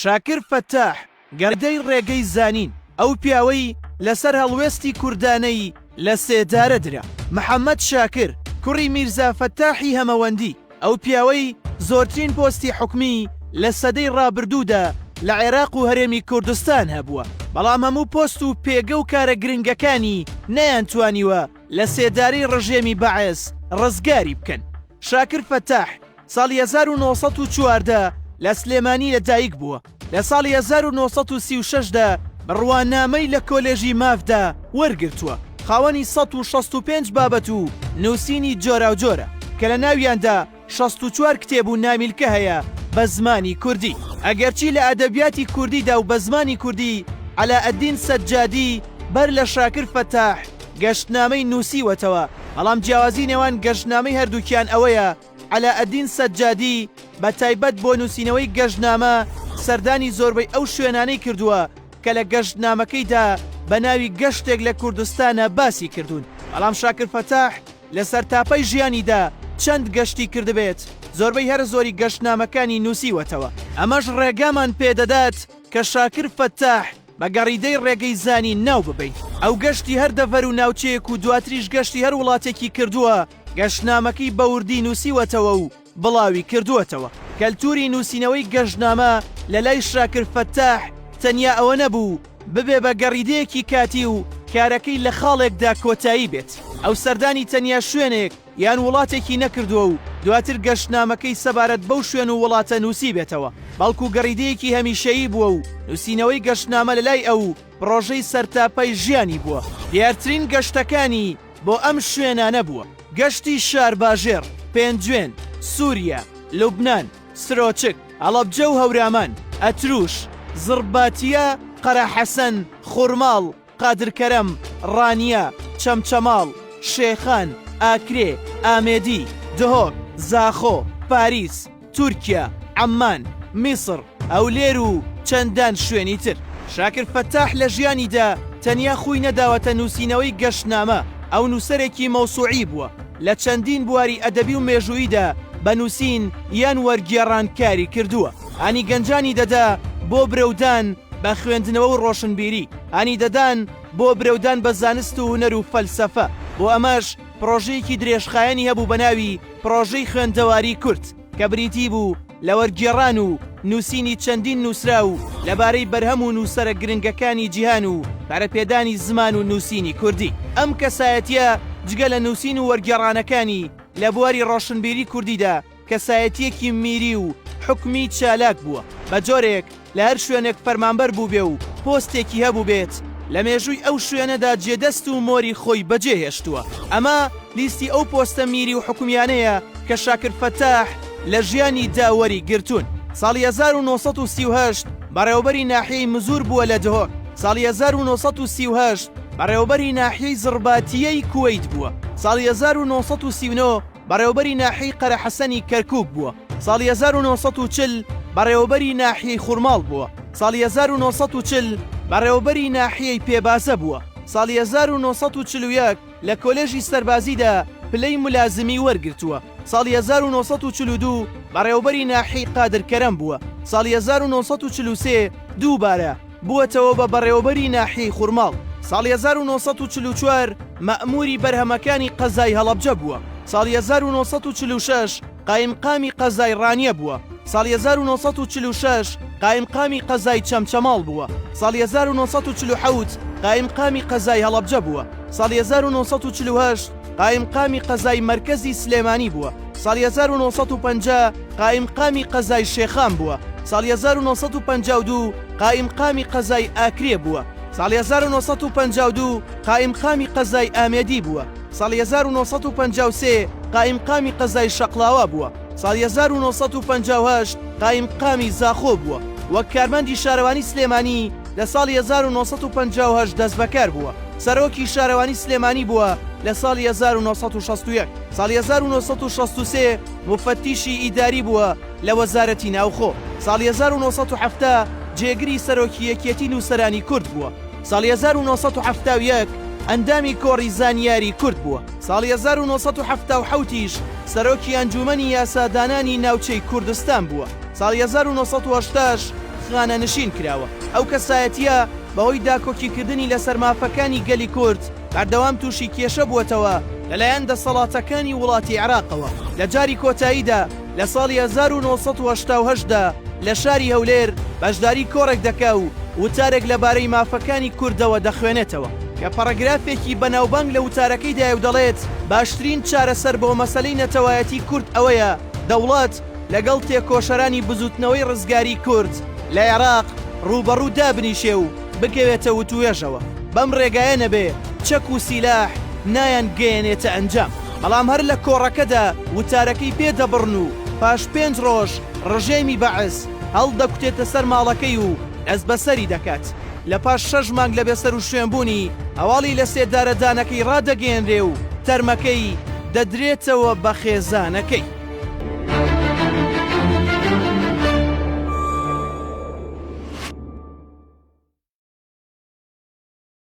شاکر فەتاح گەردەی ڕێگەی زانین ئەو پیاوەی لەسەر هەڵوێستی کوردانەی لە سێدارە درا. محەممەد شاکر کوڕی میرزا فەتاحی هەمەوەندی ئەو پیاوەی زۆرترین پۆستی حکومی لە سەدەی ڕابردوودا لە عێراق و هەرێمی کوردستان هەبووە، بەڵام هەموو پۆست و پێگە و کارە گرنگەکانی نەیانتوانیوە لە سێداری ڕژێمی بەعێز ڕزگاری بکەن. شاکر فەتاح ساڵی 1940 لە سلێمانی لەدایک بووە. لە ساڵی 1936دا بڕوانامەی لە کۆلێژی مافدا وەرگرتووە. خاوەنی 165 بابەت و نووسینی جۆرا و جۆرە کە لە ناویاندا 64 کتێب و نامیلکە هەیە بە زمانی کوردی. ئەگەرچی لە ئەدەبیاتی کوردیدا و بە زمانی کوردی عەلاءەدین سەجادی بەر لە شاکر فەتاح گەشتنامەی نووسیوەتەوە، بەڵام جیاوازی نێوان گەشتنامەی هەردووکیان ئەوەیە عەلاءەدین سەجادی بە تایبەت بۆ نووسینەوەی گەشتنامە سەردانی زۆربەی ئەو شوێنانەی کردووە کە لە گەشتنامەکەیدا بە ناوی گەشتێک لە کوردستانە باسی کردوون. بەڵام شاکر فەتاح لە سەرتاپەی ژیانیدا چەند گەشتی کردبێت، زۆربەی هەر زۆری گەشتنامەکانی نووسیوەتەوە. ئەمەش ڕێگامان پێدەدات کە شاکر فەتاح بە گەڕیدەی ڕێگەی زانی ناو ببین. ئەو گەشتی هەر دەڤەر و ناوچەیەک و دواتریش گەشتی هەر وڵاتێکی کردووە، گەشتنامەکەی بەوردی نووسیوەتەوە و بڵاوی کردووەتەوە. کەلتوری نووسینەوەی گەشتنامە لە لای شاکر فەتاح تەنیا ئەوە نەبوو ببێ بە گەڕیدەیەکی کاتی و کارەکەی لە خاڵێکدا کۆتایی بێت. ئەو سەردانی تەنیا شوێنێک یان وڵاتێکی نەکردووە و دواتر گەشتنامەکەی سەبارەت بەو شوێن و وڵاتە نووسی بێتەوە، بەڵکو گەڕیدەیەکی هەمیشەیی بووە و نووسینەوەی گەشتنامە لە لای ئەو پرۆژەی سەرتاپەی ژیانی بووە. دیارترین گەشتەکانی بۆ ئەم شوێنانە بووە: گەشتی شارباژێر، پێنجوێن، سووریا، لوبنان، سرۆچک، هەڵەبجە و هەورامان، ئەتروش، زڕباتیە، قەرەحەسەن، خوڕماڵ، قادرکەرەم، ڕانیە، چەمچەماڵ، شێخان، ئاکرێ، ئامێدی، دهۆک، زاخۆ، پاریس، تورکیا، عەمان، میسر، ئەولێر و چەندان شوێنی تر. شاکر فەتاح لە ژیانیدا تەنیا خۆی نەداوەتە نووسینەوەی گەشتنامە، ئەو نووسەرێکی مەوسوعی بووە. لە چەندین بواری ئەدەبی و مێژوویدا بە نووسین یان وەرگێڕانکاری کردووە. ئانی گەنجانی دەدا بۆ برەودان بە خوێندنەوە و ڕۆشنبیری، ئانی دەدان بۆ برەودان بە زانست و هونەر و فەلسەفە. بۆ ئەمەش پرۆژەیەکی درێژخایەنی هەبوو بە ناوی پرۆژەی خوێندەواری کورد کە بریتی بوو لە وەرگێڕان و نووسینی چەندین نووسرا و لەبارەی بەرهەم و نووسەرە گرنگەکانی جیهان و پارەپێدانی زمان و نووسینی کوردی. ئەم کەسایەتیە جگە لە نووسین و وەرگێڕانەکانی لە بواری ڕۆشنبیری کوردیدا کەسایەتیەکی میری و حکمی چالاک بووە، بە جۆرێک لە هەر شوێنێک فەرمانبەر بوو بێ و پۆستێکی هەبوو بێت لە مێژووی ئەو شوێنەدا جێدەست و مۆری خۆی بەجێهێشتووە. ئەمە لیستی ئەو پۆستە میری و حکومیانەیە کە شاکر فەتاح لە ژیانی داوەری گرتوون. ساڵی 1938 بەڕێوەبەری ناحیەی مزور بووە لە دهۆک. ساڵی 1938 بەڕێوەبەری ناحیەی زڕباتیەی کوێیت بووە. ساڵی 1939 بەڕێوەبەری ناحیەی قەرەحەسەنی کەرکووک بووە. ساڵی 1940 بەڕێوەبەری ناحیەی خوڕماڵ بووە. ساڵی 1940 بەڕێوەبەری ناحیەی پێبازە بووە. ساڵی 1941 لە کۆلێژی سەربازیدا پلەی ملازمی وەرگرتووە. ساڵی 1942 بەڕێوەبەری ناحیەی قادرکەرەم بووە. ساڵی 1943 دووبارە بووەتەوە بە بەڕێوەبەری ناحیەی خوڕماڵ. ساڵی 1944 مەئموری بەرهەمەکانی قەزای هەڵەبجە بووە. ساڵی 1946 قایمقامی قەزای ڕانیە بووە. ساڵی 1946 قایمقامی قەزای چەمچەماڵ بووە. ساڵی 1947 قایمقامی قەزای هەڵەبجە بووە. ساڵی 1948 قایمقامی قەزای مەرکەزی سلێمانی بووە. ساڵی 1950 قایمقامی قەزای شێخان بووە. ساڵی 1952 قایمقامی قەزای ئاکرێ بووە. ساڵی 1952 قایمقامی قەزای ئامێدی بووە. ساڵی 1953 قایمقامی قەزای شەقلاوە بووە. ساڵی 1958 قایمقامی زاخۆ بووە. وەک کارمەندی شارەوانی سلێمانی لە ساڵی 1958 دەست بەکار بووە. سەرۆکی شارەوانی سلێمانی بووە لە ساڵی 1961. ساڵی 1963 مفەتیشی ئیداری بووە لە وەزارەتی ناوخۆ. ساڵی 1970 جێگری سەرۆکی یەکێتی نووسەرانی کورد بووە. ساڵی 1970 ئەندامی کۆڕی زانیاری کورد بووە. ساڵی 1970 سەرۆکی ئەنجومەنی یاسادانانی ناوچەی کوردستان بووە. ساڵی 1970 خانە نشین کراوە. ئەو کەسایەتیە بەهۆی داکۆکیکردنی لەسەر مافەکانی گەلی کورد بەردەوام تووشی کێشە بووەتەوە لەلایەن دەسەڵاتەکانی وڵاتی عێراقەوە. لە جاری کۆتاییدا لە ساڵی 1970دا لە شاری هەولێر بەشداری کۆڕێک دەکا و وتارێک لەبارەی مافەکانی کوردەوە دەخوێنێتەوە کە پەڕەگرافێکی بەناوبانگ لە وتارەکەیدای و دەڵێت باشترین چارەسەر بۆ مەسەلەی نەتەوایەتی کورد ئەوەیە دەوڵەت لەگەڵ تێکۆشەرانی بزوتنەوەی ڕزگاری کورد لە عێراق ڕوبەڕوو دابنیشێ و بکەوێتە وتوێژەوە. بەم ڕێگایە نەبێ چەک و سیلاح نایان گەیەنێتە ئەنجام. بەڵام هەر لە کۆڕەکەدا وتارەکەی پێدەبڕن و پاش 5 ڕۆژ ڕژێمی بەعز هەڵدەکوتێتە سەر ماڵەکەی و ئەس بەسەری دەکات. لە پاش 6 مانگ لە بێسەر و شوێنبوونی هەواڵی لە سێدارەدانەکەی ڕادەگەێنرێ و تەرمەکەی دەدرێتەوە بە خێزانەکەی.